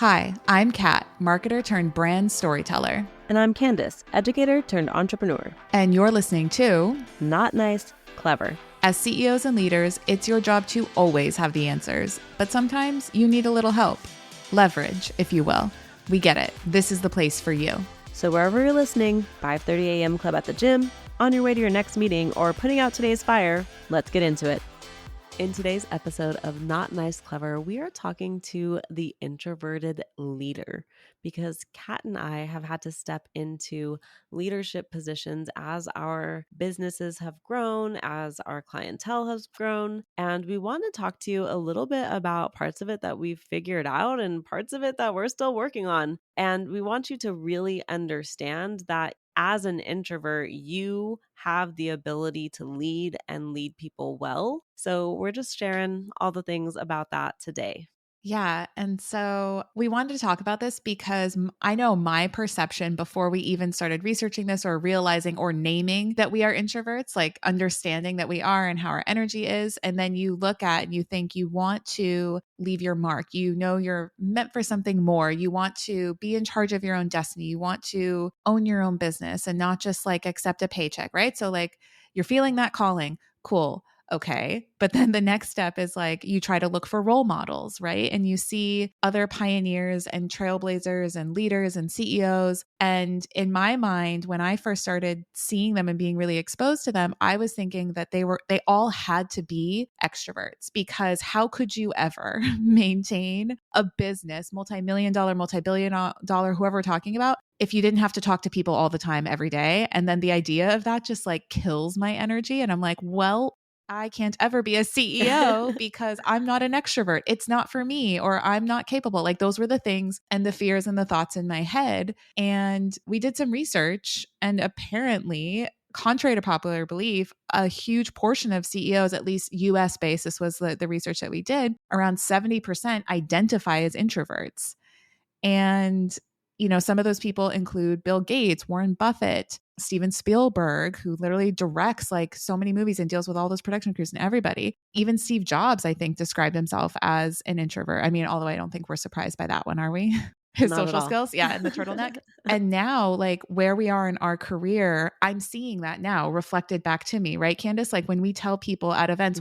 Hi, I'm Kat, marketer turned brand storyteller. And I'm Candice, educator turned entrepreneur. And you're listening to Not Nice, Clever. As CEOs and leaders, it's your job to always have the answers, but sometimes you need a little help. Leverage, if you will. We get it. This is the place for you. So wherever you're listening, 5:30 a.m. club at the gym, on your way to your next meeting, or putting out today's fire, let's get into it. In today's episode of Not Nice Clever, we are talking to the introverted leader because Kat and I have had to step into leadership positions as our businesses have grown, as our clientele has grown. And we want to talk to you a little bit about parts of it that we've figured out and parts of it that we're still working on. And we want you to really understand that as an introvert, you have the ability to lead and lead people well. So we're just sharing all the things about that today. Yeah. And so we wanted to talk about this because I know my perception before we even started researching this or realizing or naming that we are introverts, like understanding that we are and how our energy is. And then you look at and you think you want to leave your mark. You know, you're meant for something more. You want to be in charge of your own destiny. You want to own your own business and not just like accept a paycheck, right? So like you're feeling that calling. Cool. Okay. But then the next step is like you try to look for role models, right? And you see other pioneers and trailblazers and leaders and CEOs. And in my mind, when I first started seeing them and being really exposed to them, I was thinking that they all had to be extroverts, because how could you ever maintain a business, multi-million dollar, multi-billion dollar, whoever we're talking about, if you didn't have to talk to people all the time every day? And then the idea of that just like kills my energy. And I'm like, well, I can't ever be a CEO because I'm not an extrovert. It's not for me, or I'm not capable. Like those were the things and the fears and the thoughts in my head. And we did some research, and apparently, contrary to popular belief, a huge portion of CEOs, at least US based, this was the research that we did, around 70% identify as introverts. And, you know, some of those people include Bill Gates, Warren Buffett, Steven Spielberg, who literally directs like so many movies and deals with all those production crews and everybody. Even Steve Jobs, I think, described himself as an introvert. I mean, although I don't think we're surprised by that one, are we? His Not at social all. skills. Yeah. And the turtleneck. And now, like where we are in our career, I'm seeing that now reflected back to me, right, Candice? Like when we tell people at events,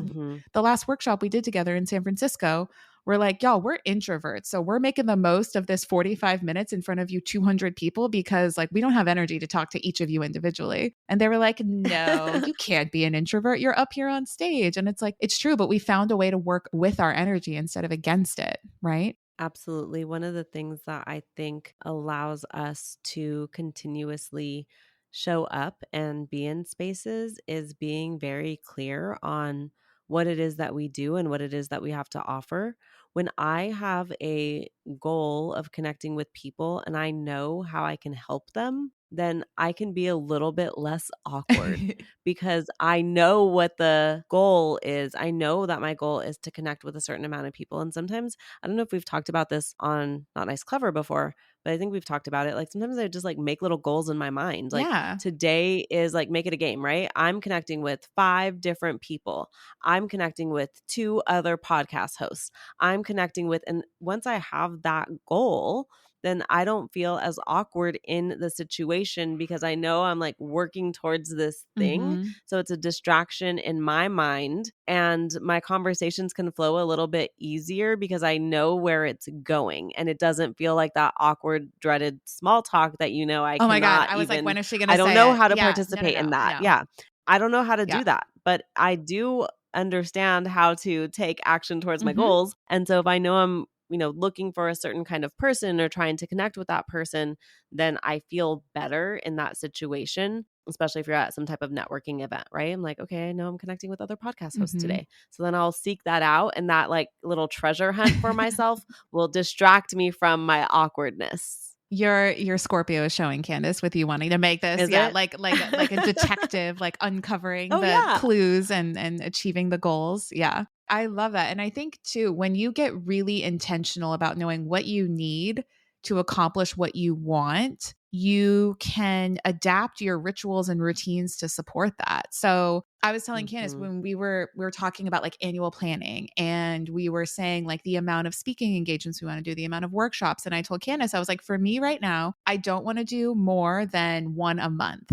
the last workshop we did together in San Francisco, we're like, y'all, we're introverts. So we're making the most of this 45 minutes in front of you, 200 people, because like we don't have energy to talk to each of you individually. And they were like, no, you can't be an introvert. You're up here on stage. And it's like, it's true, but we found a way to work with our energy instead of against it, right? Absolutely. One of the things that I think allows us to continuously show up and be in spaces is being very clear on what it is that we do and what it is that we have to offer. When I have a goal of connecting with people and I know how I can help them, then I can be a little bit less awkward because I know what the goal is. I know that my goal is to connect with a certain amount of people. And sometimes, I don't know if we've talked about this on Not Nice Clever before, but I think we've talked about it. Like sometimes I just like make little goals in my mind. Like today is like make it a game, right? I'm connecting with 5 different people. I'm connecting with 2 other podcast hosts. I'm connecting with, and once I have that goal, then I don't feel as awkward in the situation because I know I'm like working towards this thing. So it's a distraction in my mind and my conversations can flow a little bit easier because I know where it's going and it doesn't feel like that awkward, dreaded small talk that, you know, oh my God. I was like, when is she going to say I don't know it? how to Yeah. participate in that. Yeah. I don't know how to do that, but I do understand how to take action towards my goals. And so if I know I'm, you know, looking for a certain kind of person or trying to connect with that person, then I feel better in that situation, especially if you're at some type of networking event, right? I'm like, okay, I know I'm connecting with other podcast hosts today. So then I'll seek that out, and that like little treasure hunt for myself will distract me from my awkwardness. Your Scorpio is showing, Candice, with you wanting to make this. Is yeah, it? like a detective, like uncovering the clues and achieving the goals. Yeah. I love that. And I think too, when you get really intentional about knowing what you need to accomplish what you want, you can adapt your rituals and routines to support that. So I was telling Candice Mhm. when we were talking about like annual planning, and we were saying like the amount of speaking engagements we want to do, the amount of workshops. And I told Candice, I was like, for me right now, I don't want to do more than one a month.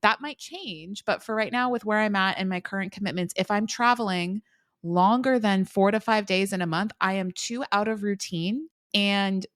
That might change, but for right now, with where I'm at and my current commitments, if I'm traveling longer than 4 to 5 days in a month, I am too out of routine, and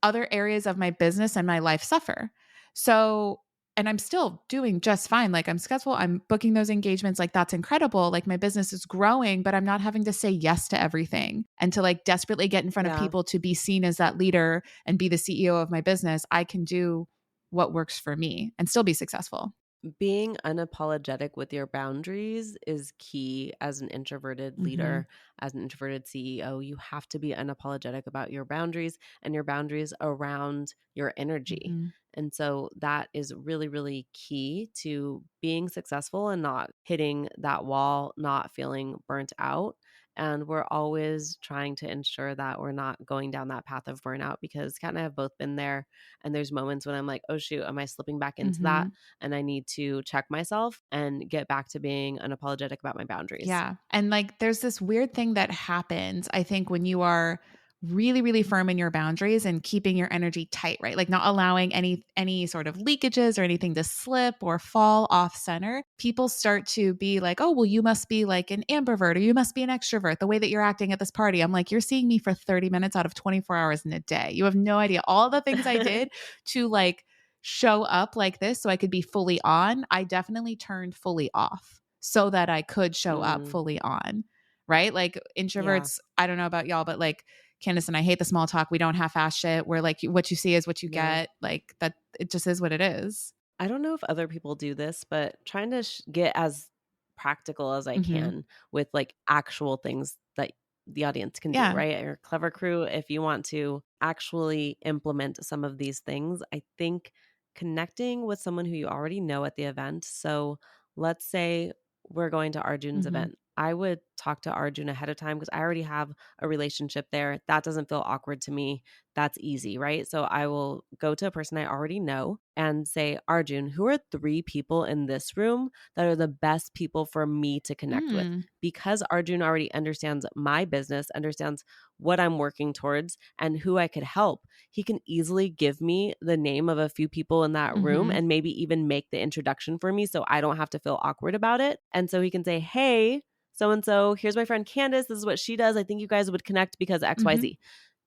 other areas of my business and my life suffer. So, and I'm still doing just fine. Like I'm successful. I'm booking those engagements. Like that's incredible. Like my business is growing, but I'm not having to say yes to everything and to like desperately get in front of Yeah. people to be seen as that leader and be the CEO of my business. I can do what works for me and still be successful. Being unapologetic with your boundaries is key as an introverted Mm-hmm. leader, as an introverted CEO. You have to be unapologetic about your boundaries and your boundaries around your energy. Mm-hmm. And so that is really, really key to being successful and not hitting that wall, not feeling burnt out. And we're always trying to ensure that we're not going down that path of burnout, because Kat and I have both been there. And there's moments when I'm like, oh, shoot, am I slipping back into that? Mm-hmm. And I need to check myself and get back to being unapologetic about my boundaries. Yeah. And like there's this weird thing that happens, I think, when you are really, really firm in your boundaries and keeping your energy tight, right? Like not allowing any sort of leakages or anything to slip or fall off center. People start to be like, oh, well, you must be like an ambivert or you must be an extrovert, the way that you're acting at this party. I'm like, you're seeing me for 30 minutes out of 24 hours in a day. You have no idea all the things I did to like show up like this so I could be fully on. I definitely turned fully off so that I could show up Mm, fully on, right? Like yeah. introverts, I don't know about y'all, but like Candice and I hate the small talk. We don't half-ass shit. We're like, what you see is what you No. get. Like that, it just is what it is. I don't know if other people do this, but trying to get as practical as I Mm-hmm. can with like actual things that the audience can do, Yeah. right? Or Clever Crew, if you want to actually implement some of these things, I think connecting with someone who you already know at the event. So let's say we're going to Arjun's Mm-hmm. event. I would talk to Arjun ahead of time because I already have a relationship there. That doesn't feel awkward to me. That's easy, right? So I will go to a person I already know and say, Arjun, who are 3 people in this room that are the best people for me to connect with? Mm. Because Arjun already understands my business, understands what I'm working towards and who I could help, he can easily give me the name of a few people in that room Mm-hmm. and maybe even make the introduction for me so I don't have to feel awkward about it. And so he can say, hey, so and so, here's my friend Candice. This is what she does. I think you guys would connect because Mm-hmm. XYZ.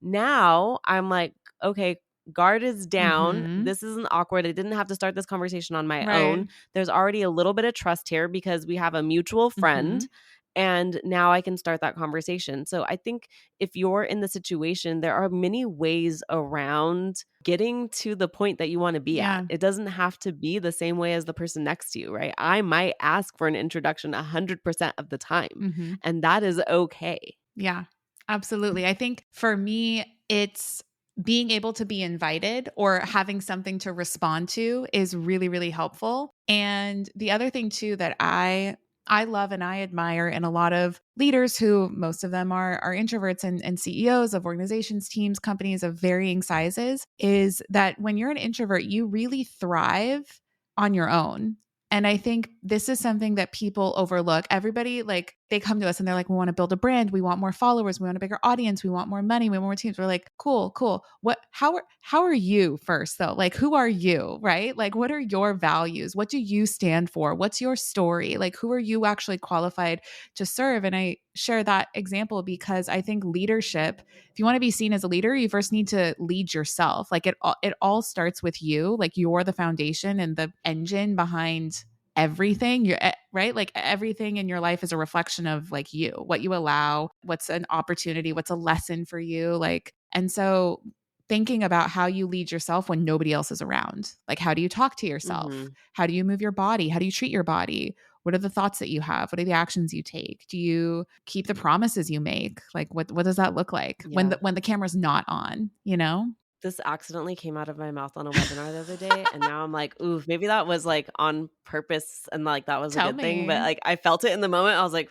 Now I'm like, okay, guard is down. Mm-hmm. This isn't awkward. I didn't have to start this conversation on my Right. own. There's already a little bit of trust here because we have a mutual Mm-hmm. friend. And now I can start that conversation. So I think if you're in the situation, there are many ways around getting to the point that you want to be at. Yeah. It doesn't have to be the same way as the person next to you, right? I might ask for an introduction 100% of the time, Mm-hmm. and that is okay. Yeah, absolutely. I think for me, it's being able to be invited or having something to respond to is really, really helpful. And the other thing too that I love and I admire in a lot of leaders who most of them are introverts and CEOs of organizations, teams, companies of varying sizes is that when you're an introvert, you really thrive on your own. And I think this is something that people overlook. Everybody, like, they come to us and they're like, we want to build a brand. We want more followers. We want a bigger audience. We want more money. We want more teams. We're like, cool, cool. How are you first though? Like, who are you? Right? Like, what are your values? What do you stand for? What's your story? Like, who are you actually qualified to serve? And I share that example because I think leadership, if you want to be seen as a leader, you first need to lead yourself. Like it all starts with you. Like you're the foundation and the engine behind everything. You're right. Like everything in your life is a reflection of like you, what you allow, what's an opportunity, what's a lesson for you. Like, and so thinking about how you lead yourself when nobody else is around. Like, how do you talk to yourself? Mhm. How do you move your body? How do you treat your body? What are the thoughts that you have? What are the actions you take? Do you keep the promises you make? Like what does that look like when Yeah. the camera's not on, you know? This accidentally came out of my mouth on a webinar the other day, and now I'm like, "Ooh, maybe that was, like, on purpose and, like, that was a Tell good thing," but, me. like, I felt it in the moment. I was like,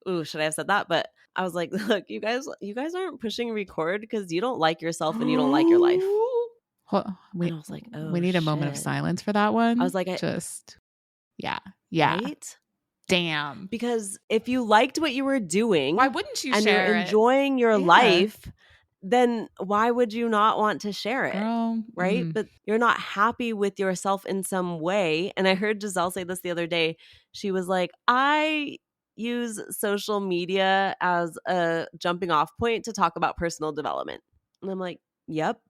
"Ooh, should I have said that?" But I was like, "Look, you guys aren't pushing record because you don't like yourself and you don't like your life." And We I was like, we "Oh need a moment of shit." silence for that I one. was like, Just yeah. Yeah. right? Damn. Because if you liked what you were Why doing wouldn't you and you're share it? enjoying your Yeah. life, then why would you not want to share it? Girl. Right? But you're not happy with yourself in some way. And I heard Giselle say this the other day. She was like, I use social media as a jumping off point to talk about personal development. And I'm like, yep,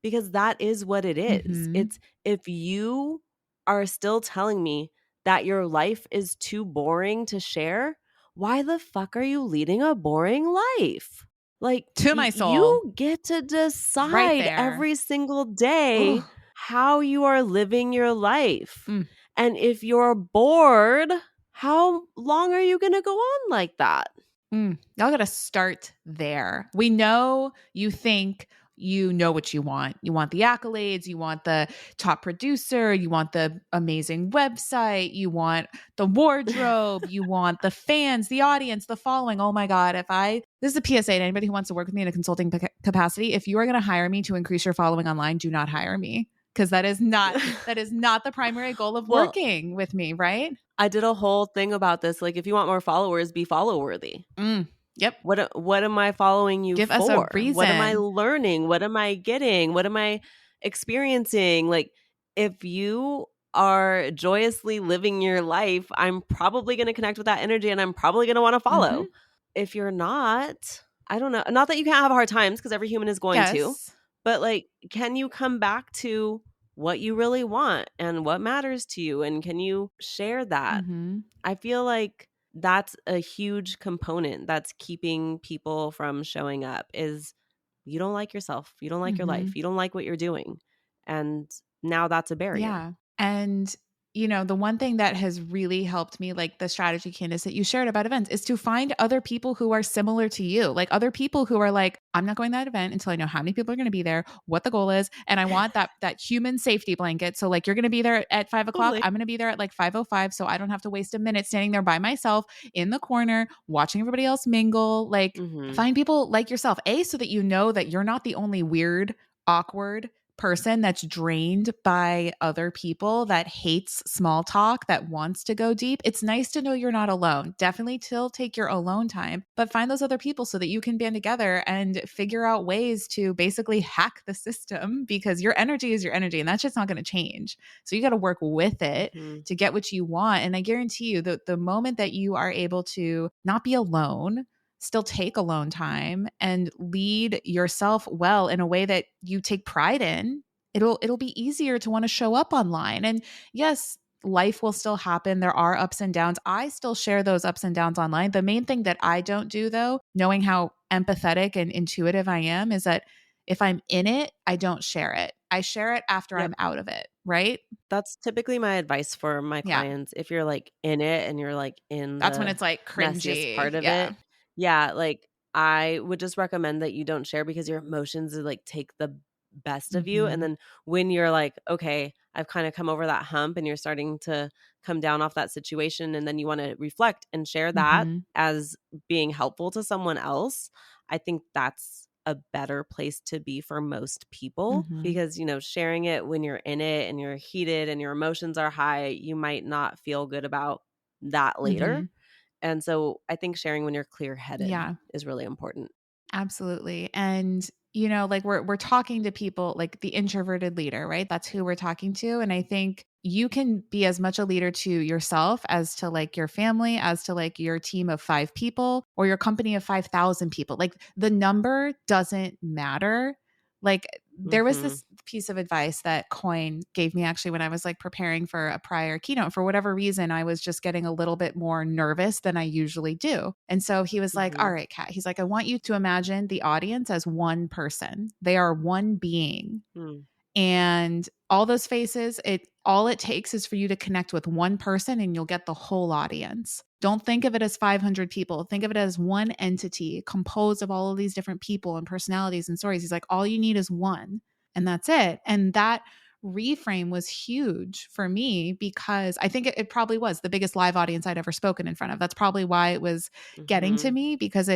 because that is what it is. Mhm. It's if you are still telling me that your life is too boring to share, why the fuck are you leading a boring life? Like, To my soul. you get to Right decide there. every single day Ugh. how you are living your life. Mm. And if you're bored, how long are you going to go on like that? Y'all got to start there. We know you think you know what you want. You want the accolades, you want the top producer, you want the amazing website, you want the wardrobe, you want the fans, the audience, the following. Oh my God, this is a PSA to anybody who wants to work with me in a consulting capacity. If you are going to hire me to increase your following online, do not hire me because that is not the primary goal of Well, working with me, right? I did a whole thing about this. Like, if you want more followers, be follow worthy. Yep. What am I following you Give us a for? What am I reason. learning? What am I getting? What am I experiencing? Like, if you are joyously living your life, I'm probably going to connect with that energy and I'm probably going to want to Mm-hmm. follow. If you're not, I don't know. Not that you can't have hard times because every human is going to, Yes. but like, can you come back to what you really want and what matters to you? And can you share that? Mm-hmm. I feel like that's a huge component that's keeping people from showing up is you don't like yourself. You don't like your Mm-hmm. life. You don't like what you're doing. And now that's a barrier. Yeah. And, the one thing that has really helped me, like the strategy, Candice, that you shared about events, is to find other people who are similar to you, like other people who are like, I'm not going to that event until I know how many people are going to be there, what the goal is. And I want that human safety blanket. So like, you're going to be there at 5 o'clock. Totally. I'm going to be there at like 5:05. So I don't have to waste a minute standing there by myself in the corner, watching everybody else mingle. Like Mm-hmm. find people like yourself, so that you know that you're not the only weird, awkward person that's drained by other people, that hates small talk, that wants to go deep. It's nice to know you're not alone. Definitely still take your alone time, but find those other people so that you can band together and figure out ways to basically hack the system, because your energy is your energy and that's just not going to change. So you got to work with it Mm-hmm. to get what you want. And I guarantee you that the moment that you are able to not be alone, still take alone time and lead yourself well in a way that you take pride in, it'll be easier to want to show up online. And yes, life will still happen. There are ups and downs. I still share those ups and downs online. The main thing that I don't do, though, knowing how empathetic and intuitive I am, is that if I'm in it, I don't share it. I share it after Yep. I'm out of it, right? That's typically my advice for my Yeah. clients. If you're like in it and you're like in That's when the it's like messiest cringy. part of Yeah. it, yeah, like I would just recommend that you don't share because your emotions will like take the best of you. And Mm-hmm. then when you're like, okay, I've kind of come over that hump and you're starting to come down off that situation, and then you want to reflect and share that Mm-hmm. as being helpful to someone else, I think that's a better place to be for most people Mm-hmm. because, sharing it when you're in it and you're heated and your emotions are high, you might not feel good about that Mm-hmm. later. And so I think sharing when you're clear headed Yeah. is really important. Absolutely. And like we're talking to people like the introverted leader, right? That's who we're talking to. And I think you can be as much a leader to yourself as to like your family, as to like your team of 5 people or your company of 5,000 people. Like the number doesn't matter. Like there was Mm-hmm. this piece of advice that Coin gave me actually when I was like preparing for a prior keynote. For whatever reason, I was just getting a little bit more nervous than I usually do. And so he was like, Mm-hmm. all right, Kat, he's like, I want you to imagine the audience as one person. They are one being. Mm. And all those faces, all it takes is for you to connect with one person and you'll get the whole audience. Don't think of it as 500 people. Think of it as one entity composed of all of these different people and personalities and stories. He's like, all you need is one, and that's it. And that reframe was huge for me because I think it probably was the biggest live audience I'd ever spoken in front of. That's probably why it was getting to Mm-hmm. me, because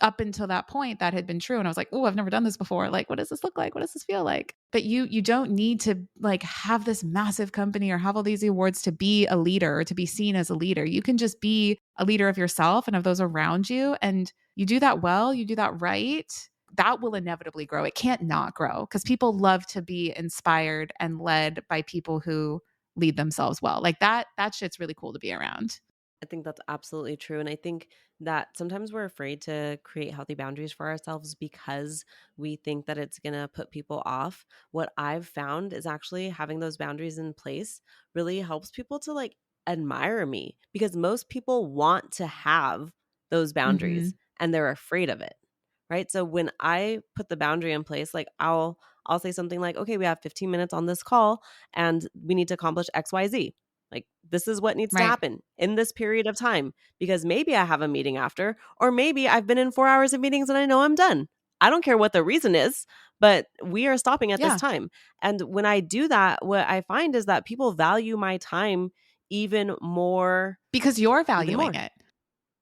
up until that point that had been true. And I was like, oh, I've never done this before. Like, what does this look like? What does this feel like? But you don't need to like have this massive company or have all these awards to be a leader or to be seen as a leader. You can just be a leader of yourself and of those around you. And you do that well, you do that right, that will inevitably grow. It can't not grow because people love to be inspired and led by people who lead themselves well. Like that shit's really cool to be around. I think that's absolutely true. And I think that sometimes we're afraid to create healthy boundaries for ourselves because we think that it's going to put people off. What I've found is actually having those boundaries in place really helps people to like admire me because most people want to have those boundaries Mhm. and they're afraid of it. Right? So when I put the boundary in place, like I'll say something like, "Okay, we have 15 minutes on this call and we need to accomplish XYZ. Like, this is what needs to Right. happen in this period of time because maybe I have a meeting after, or maybe I've been in 4 hours of meetings and I know I'm done. I don't care what the reason is, but we are stopping at this Yeah. time. And when I do that, what I find is that people value my time even more, Because you're even valuing more it.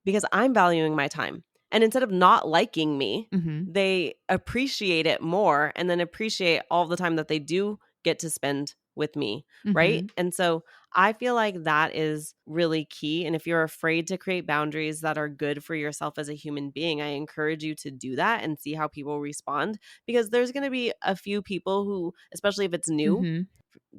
because I'm valuing my time. And instead of not liking me, Mhm. they appreciate it more and then appreciate all the time that they do get to spend with me. Right. Mhm. And so I feel like that is really key. And if you're afraid to create boundaries that are good for yourself as a human being, I encourage you to do that and see how people respond because there's going to be a few people who, especially if it's new, Mhm.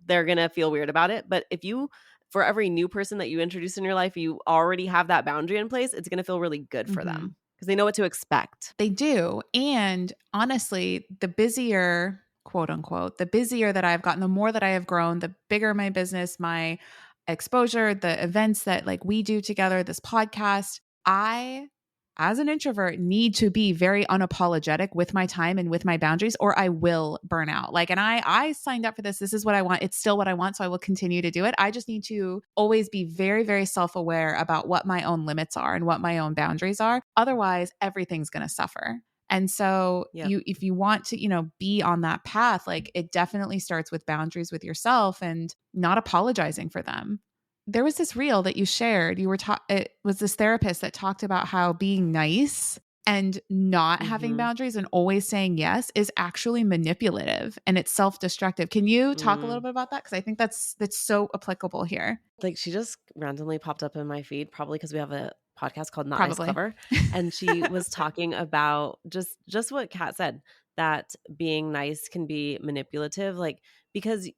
they're going to feel weird about it. But if you, for every new person that you introduce in your life, you already have that boundary in place, it's going to feel really good for Mhm. them because they know what to expect. They do. And honestly, the busier, quote unquote, the busier that I've gotten, the more that I have grown, the bigger my business, my exposure, the events that like we do together, this podcast, I as an introvert need to be very unapologetic with my time and with my boundaries or I will burn out. Like and I signed up for this. This is what I want. It's still what I want, so I will continue to do it. I just need to always be very very self-aware about what my own limits are and what my own boundaries are. Otherwise, everything's going to suffer. And so Yep. you if you want to, be on that path, like it definitely starts with boundaries with yourself and not apologizing for them. There was this reel that you shared. It was this therapist that talked about how being nice and not having Mm-hmm. boundaries and always saying yes is actually manipulative and it's self-destructive. Can you talk a little Mm. bit about that? Because I think that's so applicable here. Like she just randomly popped up in my feed, probably because we have a podcast called Not Nice Probably. Clever, and she was talking about just what Kat said, that being nice can be manipulative, like because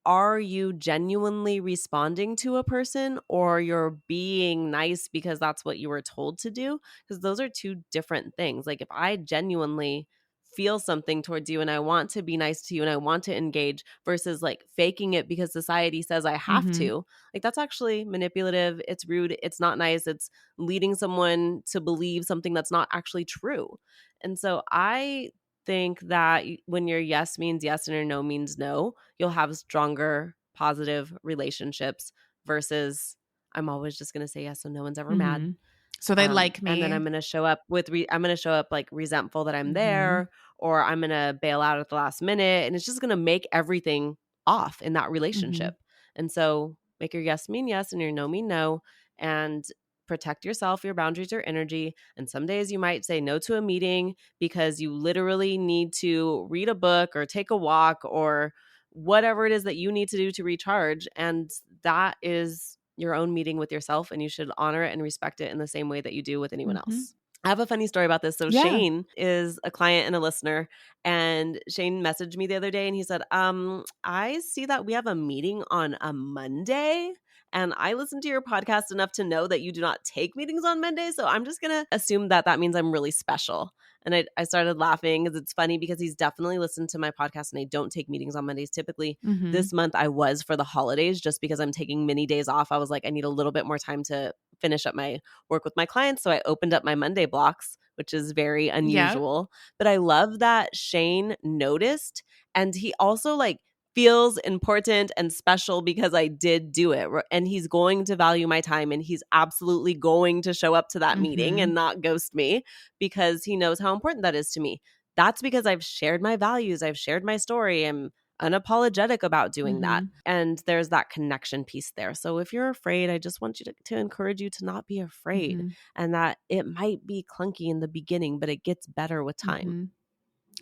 are you genuinely responding to a person or you're being nice because that's what you were told to do? Because those are two different things. Like if I genuinely feel something towards you and I want to be nice to you and I want to engage versus like faking it because society says I have Mhm. to, like that's actually manipulative. It's rude. It's not nice. It's leading someone to believe something that's not actually true. And so I think that when your yes means yes and your no means no, you'll have stronger, positive relationships versus I'm always just going to say yes so no one's ever mad. Mhm. So they like And then me. I'm going to show up with, I'm going to show up like resentful that I'm Mhm. there, or I'm going to bail out at the last minute. And it's just going to make everything off in that Mhm. relationship. And so make your yes mean yes and your no mean no. And protect yourself, your boundaries, your energy. And some days you might say no to a meeting because you literally need to read a book or take a walk or whatever it is that you need to do to recharge. And that is your own meeting with yourself, and you should honor it and respect it in the same way that you do with anyone Mhm. else. I have a funny story about this. So Yeah. Shane is a client and a listener, and Shane messaged me the other day and he said, I see that we have a meeting on a Monday. And I listen to your podcast enough to know that you do not take meetings on Mondays. So I'm just going to assume that that means I'm really special. And I started laughing because it's funny because he's definitely listened to my podcast and I don't take meetings on Mondays. Typically, Mhm. this month I was for the holidays just because I'm taking many days off. I was like, I need a little bit more time to finish up my work with my clients. So I opened up my Monday blocks, which is very Yeah. unusual. But I love that Shane noticed. And he also like feels important and special because I did do it. And he's going to value my time and he's absolutely going to show up to that meeting and Mhm. not ghost me because he knows how important that is to me. That's because I've shared my values, I've shared my story, and unapologetic about doing that. Mhm. And there's that connection piece there. So if you're afraid, I just want you to encourage you to not be afraid, Mhm. and that it might be clunky in the beginning, but it gets better with time. Mhm.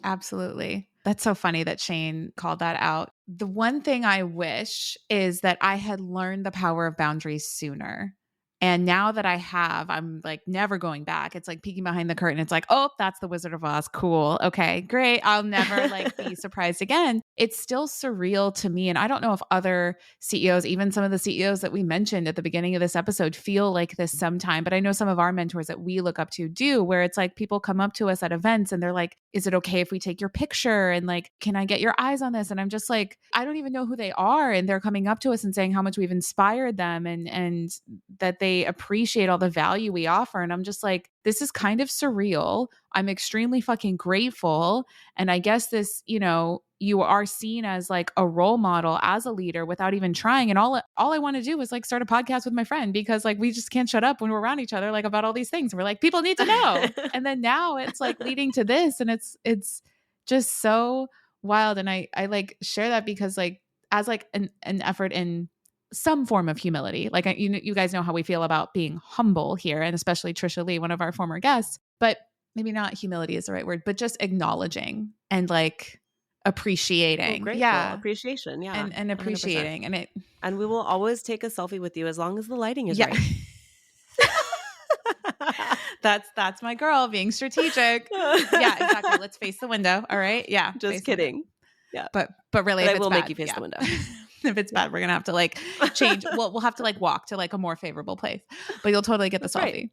Absolutely. That's so funny that Shane called that out. The one thing I wish is that I had learned the power of boundaries sooner. And now that I have, I'm like never going back. It's like peeking behind the curtain. It's like, oh, that's the Wizard of Oz. Cool. Okay, great. I'll never like be surprised again. It's still surreal to me. And I don't know if other CEOs, even some of the CEOs that we mentioned at the beginning of this episode, feel like this sometime. But I know some of our mentors that we look up to do, where it's like people come up to us at events and they're like, is it okay if we take your picture? And like, can I get your eyes on this? And I'm just like, I don't even know who they are. And they're coming up to us and saying how much we've inspired them and that they appreciate all the value we offer. And I'm just like, this is kind of surreal. I'm extremely fucking grateful. And I guess this, you are seen as like a role model as a leader without even trying. And all I want to do is like start a podcast with my friend, because like we just can't shut up when we're around each other, like about all these things. We're like, people need to know. And then now it's like leading to this, and it's just so wild. And I like share that because like as like an effort in some form of humility. Like you guys know how we feel about being humble here, and especially Trisha Lee, one of our former guests, but maybe not humility is the right word, but just acknowledging and like appreciating. Grateful, Yeah. appreciation. Yeah. And 100%. appreciating. And we will always take a selfie with you as long as the lighting is yeah. right. That's my girl being strategic. Yeah, exactly. Let's face the window. All right. Yeah. Just kidding. Yeah. But really, but if I will bad, make you face the window. If it's bad, we're going to have to like change. We'll have to like walk to like a more favorable place, but you'll totally get the selfie.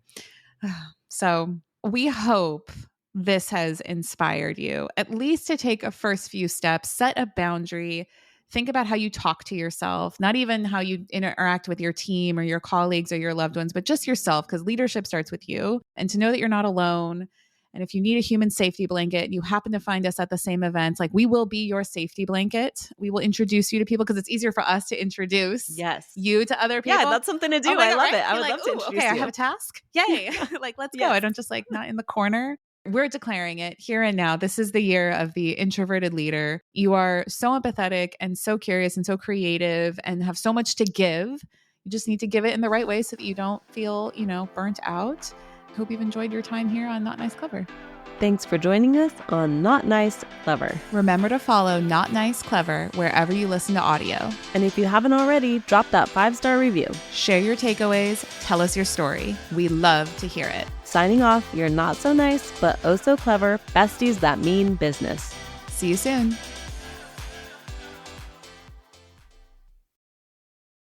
Right. So we hope this has inspired you at least to take a first few steps, set a boundary, think about how you talk to yourself, not even how you interact with your team or your colleagues or your loved ones, but just yourself, because leadership starts with you. And to know that you're not alone. And if you need a human safety blanket, you happen to find us at the same events, like we will be your safety blanket. We will introduce you to people because it's easier for us to introduce you to other people. Yeah, that's something to do. Oh I God, love right? it. I would like, love to introduce okay, you. I have a task. Yay. Like, let's go. I don't just like not in the corner. We're declaring it here and now. This is the year of the introverted leader. You are so empathetic and so curious and so creative and have so much to give. You just need to give it in the right way so that you don't feel, burnt out. I hope you've enjoyed your time here on Not Nice Clever. Thanks for joining us on Not Nice Clever. Remember to follow Not Nice Clever wherever you listen to audio. And if you haven't already, drop that 5-star review. Share your takeaways. Tell us your story. We love to hear it. Signing off, you're not so nice, but oh so clever besties that mean business. See you soon.